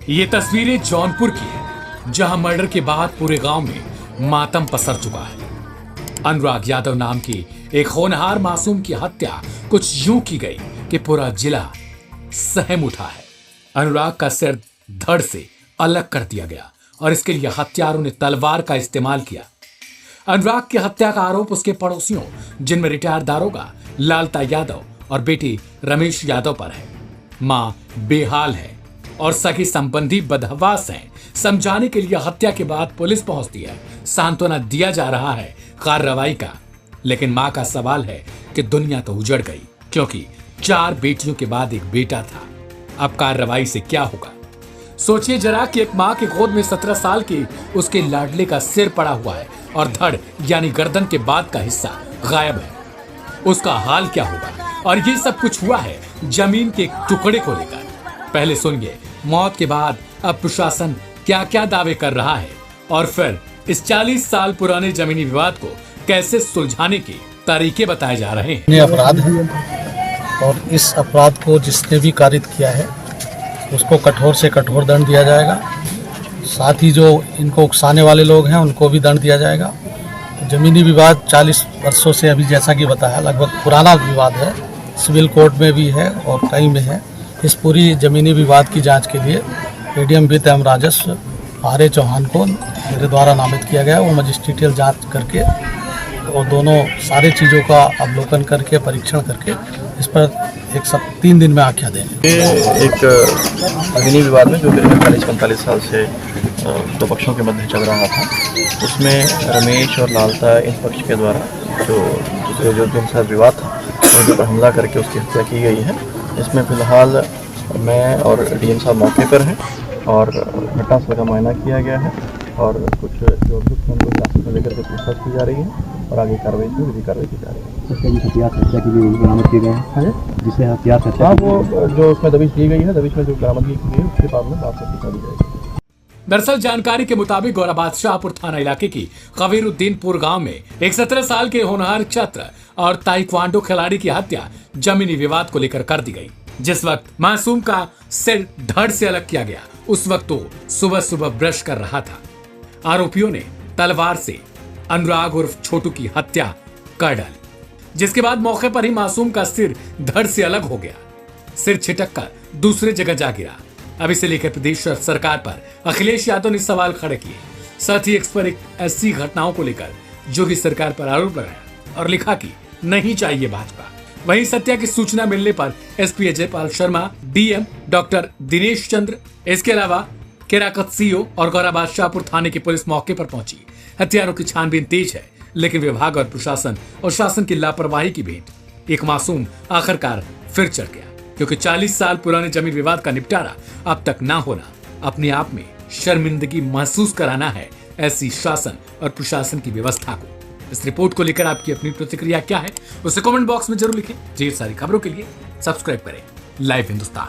ये तस्वीरें जौनपुर की है, जहां मर्डर के बाद पूरे गांव में मातम पसर चुका है। अनुराग यादव नाम की एक होनहार मासूम की हत्या कुछ यूं की गई कि पूरा जिला सहम उठा है। अनुराग का सिर धड़ से अलग कर दिया गया और इसके लिए हत्यारों ने तलवार का इस्तेमाल किया। अनुराग की हत्या का आरोप उसके पड़ोसियों, जिनमें रिटायर्ड दारोगा लालता यादव और बेटी रमेश यादव पर है। मां बेहाल है और सगी संबंधी बदहवास हैं। समझाने के लिए हत्या के बाद पुलिस पहुंचती है, सांत्वना दिया जा रहा है कार्रवाई का। लेकिन मां का सवाल है कि दुनिया तो उजड़ गई, क्योंकि 4 बेटियों के बाद एक बेटा था। अब कार्रवाई से क्या होगा? सोचिए जरा कि एक मां की गोद में 17 साल की उसके लाडले का सिर पड़ा हुआ है और धड़ यानी गर्दन के बाद का हिस्सा गायब है। उसका हाल क्या होगा? और ये सब कुछ हुआ है जमीन के टुकड़े को लेकर। पहले सुनिए मौत के बाद अब प्रशासन क्या क्या दावे कर रहा है और फिर इस 40 साल पुराने जमीनी विवाद को कैसे सुलझाने के तरीके बताए जा रहे हैं। ये अपराध है और इस अपराध को जिसने भी कारित किया है उसको कठोर से कठोर दंड दिया जाएगा। साथ ही जो इनको उकसाने वाले लोग हैं उनको भी दंड दिया जाएगा। जमीनी विवाद 40 वर्षों से अभी जैसा कि बताया लगभग पुराना विवाद है, सिविल कोर्ट में भी है और कई में है। इस पूरी जमीनी विवाद की जांच के लिए एडीएम वित्त एवं राजस्व आर.ए. चौहान को मेरे द्वारा नामित किया गया। वो मजिस्ट्रियल जांच करके और दोनों सारे चीज़ों का अवलोकन करके परीक्षण करके इस पर 3 दिन में आख्या देंगे। एक जमीनी विवाद में जो करीब 40-45 साल से दो पक्षों के मध्य चल रहा था, उसमें रमेश और लालता इन पक्ष के द्वारा जो जिनके साथ विवाद था उनके पर हमला करके उसकी हत्या की गई है। इसमें फिलहाल मैं और डीएम साहब मौके पर हैं और घटनास्थल का मुआयना किया गया है और कुछ जो अभियुक्त हैं उनको हिरासत में लेकर के पूछताछ की जा रही है और आगे कार्रवाई में विधि कार्रवाई की जा रही है। हथियार हत्या के लिए बरामद किए गए हैं, जिसे हथियार हत्या, हाँ, वो जो उसमें दबिश दी गई है, दबिश में जो बरामदगी की गई है उसके बाद में बात की जाएगी। दरअसल जानकारी के मुताबिक गौराबाद शाहपुर थाना इलाके की खबीरुद्दीनपुर गांव में एक 17 साल के होनहार छात्र और ताइक्वांडो खिलाड़ी की हत्या जमीनी विवाद को लेकर कर दी गई। जिस वक्त मासूम का सिर धड़ से अलग किया गया, उस वक्त वो सुबह सुबह ब्रश कर रहा था। आरोपियों ने तलवार से अनुराग उर्फ छोटू की हत्या कर डाली, जिसके बाद मौके पर ही मासूम का सिर धड़ से अलग हो गया। सिर छिटक कर दूसरे जगह जा गिरा। अब इसे लेकर प्रदेश सरकार पर अखिलेश यादव ने सवाल खड़े किए। साथ ही एक ऐसी घटनाओं को लेकर योगी सरकार पर आरोप लगाया और लिखा कि नहीं चाहिए भाजपा। वहीं सत्या की सूचना मिलने पर SP Ajay Pal Sharma, DM doctor Dinesh Chandra, इसके अलावा केराकत सीओ और गौराबाद शाहपुर थाने की पुलिस मौके पर पहुंची। हत्यारों की छानबीन तेज है, लेकिन विभाग और प्रशासन और शासन की लापरवाही की भेंट एक मासूम आखिरकार फिर चढ़ गया, क्योंकि 40 साल पुराने जमीन विवाद का निपटारा अब तक ना होना अपने आप में शर्मिंदगी महसूस कराना है ऐसी शासन और प्रशासन की व्यवस्था को। इस रिपोर्ट को लेकर आपकी अपनी प्रतिक्रिया क्या है, उसे कमेंट बॉक्स में जरूर लिखें। ढेर सारी खबरों के लिए सब्सक्राइब करें लाइव हिंदुस्तान।